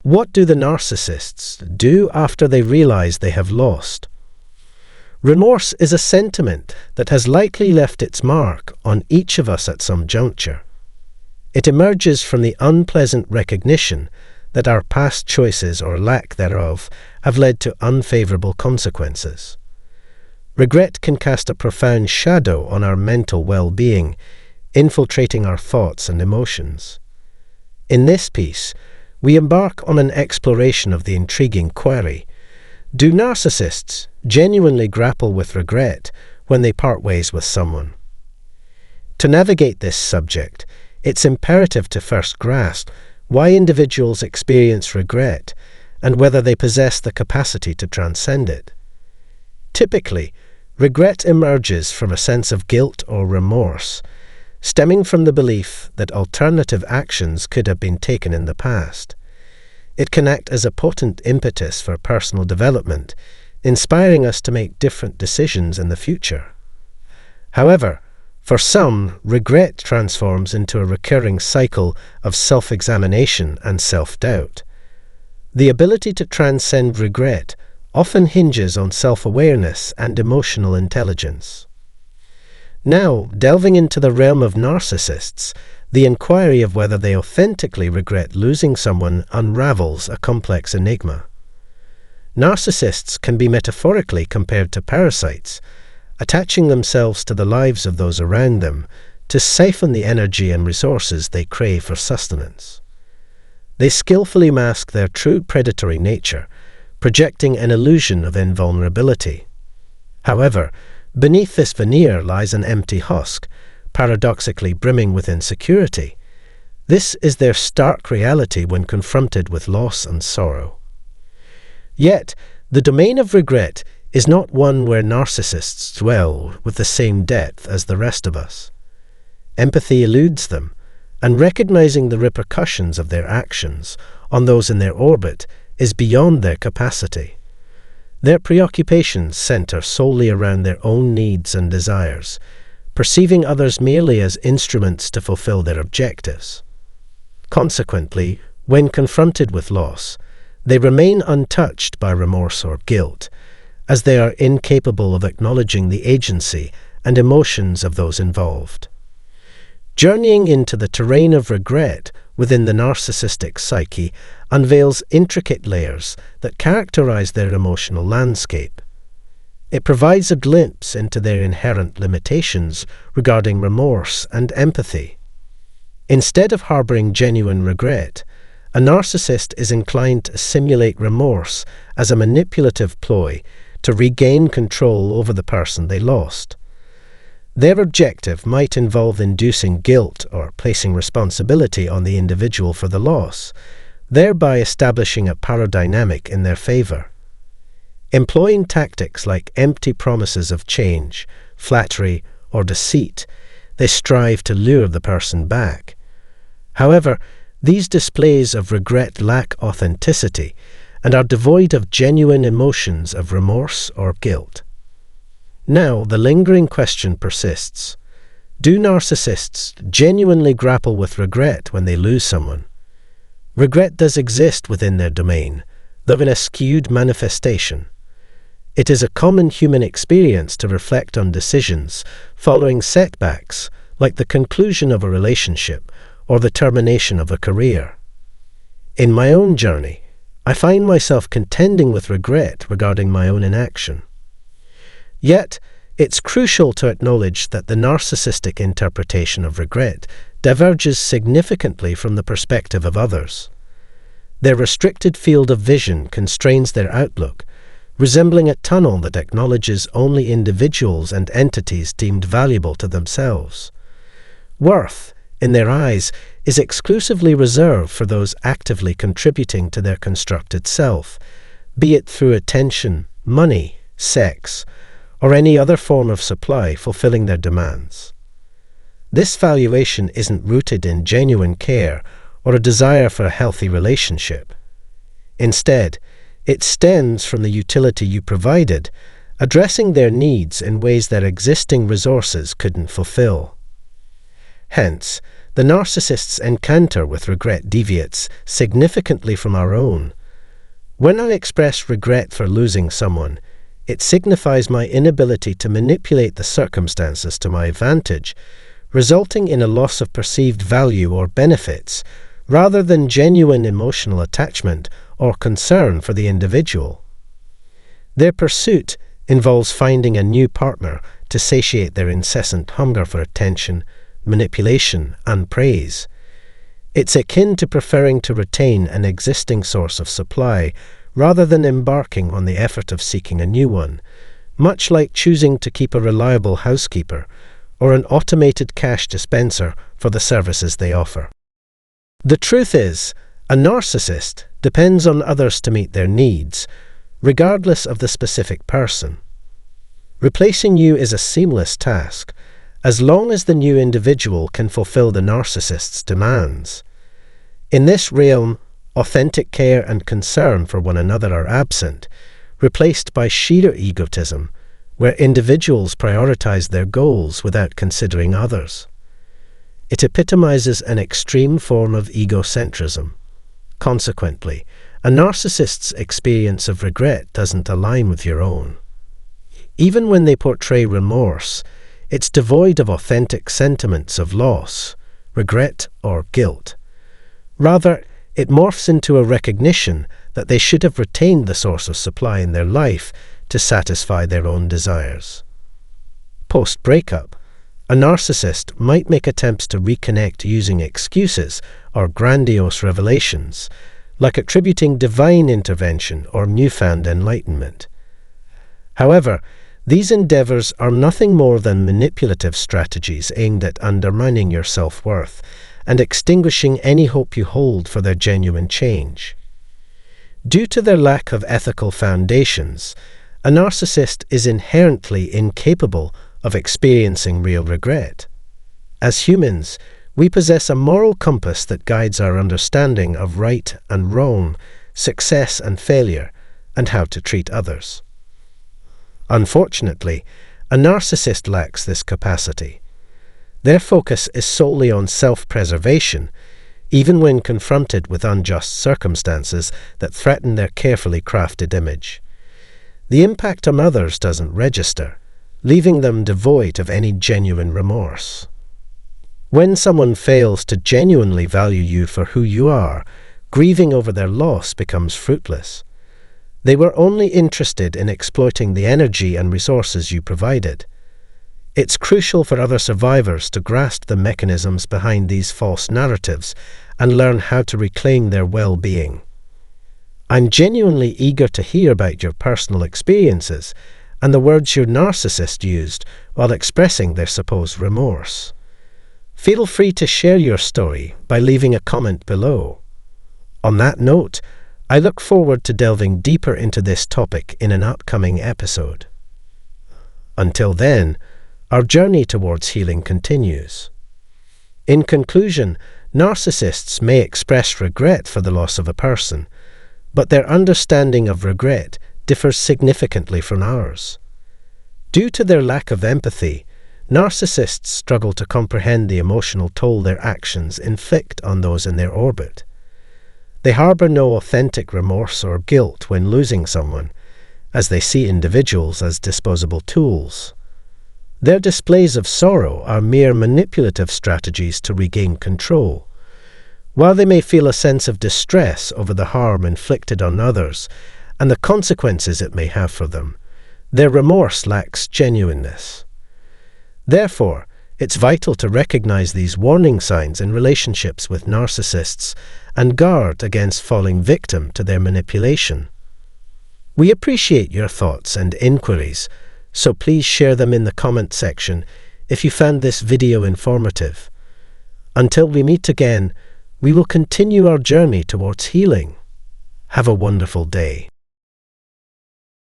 What do the narcissists do after they realize they have lost? Remorse is a sentiment that has likely left its mark on each of us at some juncture. It emerges from the unpleasant recognition that our past choices or lack thereof have led to unfavorable consequences. Regret can cast a profound shadow on our mental well-being, infiltrating our thoughts and emotions. In this piece, we embark on an exploration of the intriguing query: do narcissists genuinely grapple with regret when they part ways with someone? To navigate this subject, it's imperative to first grasp why individuals experience regret and whether they possess the capacity to transcend it. Typically, regret emerges from a sense of guilt or remorse, stemming from the belief that alternative actions could have been taken in the past. It can act as a potent impetus for personal development, inspiring us to make different decisions in the future. However, for some, regret transforms into a recurring cycle of self-examination and self-doubt. The ability to transcend regret often hinges on self-awareness and emotional intelligence. Now, delving into the realm of narcissists, the inquiry of whether they authentically regret losing someone unravels a complex enigma. Narcissists can be metaphorically compared to parasites, attaching themselves to the lives of those around them to siphon the energy and resources they crave for sustenance. They skillfully mask their true predatory nature, projecting an illusion of invulnerability. However, beneath this veneer lies an empty husk, paradoxically brimming with insecurity. This is their stark reality when confronted with loss and sorrow. Yet, the domain of regret is not one where narcissists dwell with the same depth as the rest of us. Empathy eludes them, and recognizing the repercussions of their actions on those in their orbit is beyond their capacity. Their preoccupations center solely around their own needs and desires, perceiving others merely as instruments to fulfill their objectives. Consequently, when confronted with loss, they remain untouched by remorse or guilt, as they are incapable of acknowledging the agency and emotions of those involved. Journeying into the terrain of regret within the narcissistic psyche unveils intricate layers that characterize their emotional landscape. It provides a glimpse into their inherent limitations regarding remorse and empathy. Instead of harboring genuine regret, a narcissist is inclined to simulate remorse as a manipulative ploy to regain control over the person they lost. Their objective might involve inducing guilt or placing responsibility on the individual for the loss, thereby establishing a power dynamic in their favor. Employing tactics like empty promises of change, flattery, or deceit, they strive to lure the person back. However, these displays of regret lack authenticity and are devoid of genuine emotions of remorse or guilt. Now, the lingering question persists. Do narcissists genuinely grapple with regret when they lose someone? Regret does exist within their domain, though in a skewed manifestation. It is a common human experience to reflect on decisions following setbacks, like the conclusion of a relationship or the termination of a career. In my own journey, I find myself contending with regret regarding my own inaction. Yet, it's crucial to acknowledge that the narcissistic interpretation of regret diverges significantly from the perspective of others. Their restricted field of vision constrains their outlook, resembling a tunnel that acknowledges only individuals and entities deemed valuable to themselves. Worth, in their eyes, is exclusively reserved for those actively contributing to their constructed self, be it through attention, money, sex, or any other form of supply fulfilling their demands. This valuation isn't rooted in genuine care or a desire for a healthy relationship. Instead, it stems from the utility you provided, addressing their needs in ways their existing resources couldn't fulfill. Hence, the narcissist's encounter with regret deviates significantly from our own. When I express regret for losing someone, it signifies my inability to manipulate the circumstances to my advantage, resulting in a loss of perceived value or benefits, rather than genuine emotional attachment or concern for the individual. Their pursuit involves finding a new partner to satiate their incessant hunger for attention, manipulation, and praise. It's akin to preferring to retain an existing source of supply rather than embarking on the effort of seeking a new one, much like choosing to keep a reliable housekeeper or an automated cash dispenser for the services they offer. The truth is, a narcissist depends on others to meet their needs, regardless of the specific person. Replacing you is a seamless task, as long as the new individual can fulfill the narcissist's demands. In this realm, authentic care and concern for one another are absent, replaced by sheer egotism, where individuals prioritize their goals without considering others. It epitomizes an extreme form of egocentrism. Consequently, a narcissist's experience of regret doesn't align with your own. Even when they portray remorse, it's devoid of authentic sentiments of loss, regret, or guilt. Rather, it morphs into a recognition that they should have retained the source of supply in their life to satisfy their own desires. Post-breakup, a narcissist might make attempts to reconnect using excuses or grandiose revelations, like attributing divine intervention or newfound enlightenment. However, these endeavors are nothing more than manipulative strategies aimed at undermining your self-worth and extinguishing any hope you hold for their genuine change. Due to their lack of ethical foundations, a narcissist is inherently incapable of experiencing real regret. As humans, we possess a moral compass that guides our understanding of right and wrong, success and failure, and how to treat others. Unfortunately, a narcissist lacks this capacity. Their focus is solely on self-preservation, even when confronted with unjust circumstances that threaten their carefully crafted image. The impact on others doesn't register, leaving them devoid of any genuine remorse. When someone fails to genuinely value you for who you are, grieving over their loss becomes fruitless. They were only interested in exploiting the energy and resources you provided. It's crucial for other survivors to grasp the mechanisms behind these false narratives and learn how to reclaim their well-being. I'm genuinely eager to hear about your personal experiences and the words your narcissist used while expressing their supposed remorse. Feel free to share your story by leaving a comment below. On that note, I look forward to delving deeper into this topic in an upcoming episode. Until then, our journey towards healing continues. In conclusion, narcissists may express regret for the loss of a person, but their understanding of regret differs significantly from ours. Due to their lack of empathy, narcissists struggle to comprehend the emotional toll their actions inflict on those in their orbit. They harbor no authentic remorse or guilt when losing someone, as they see individuals as disposable tools. Their displays of sorrow are mere manipulative strategies to regain control. While they may feel a sense of distress over the harm inflicted on others and the consequences it may have for them, their remorse lacks genuineness. Therefore, it's vital to recognize these warning signs in relationships with narcissists and guard against falling victim to their manipulation. We appreciate your thoughts and inquiries, so please share them in the comment section if you found this video informative. Until we meet again, we will continue our journey towards healing. Have a wonderful day.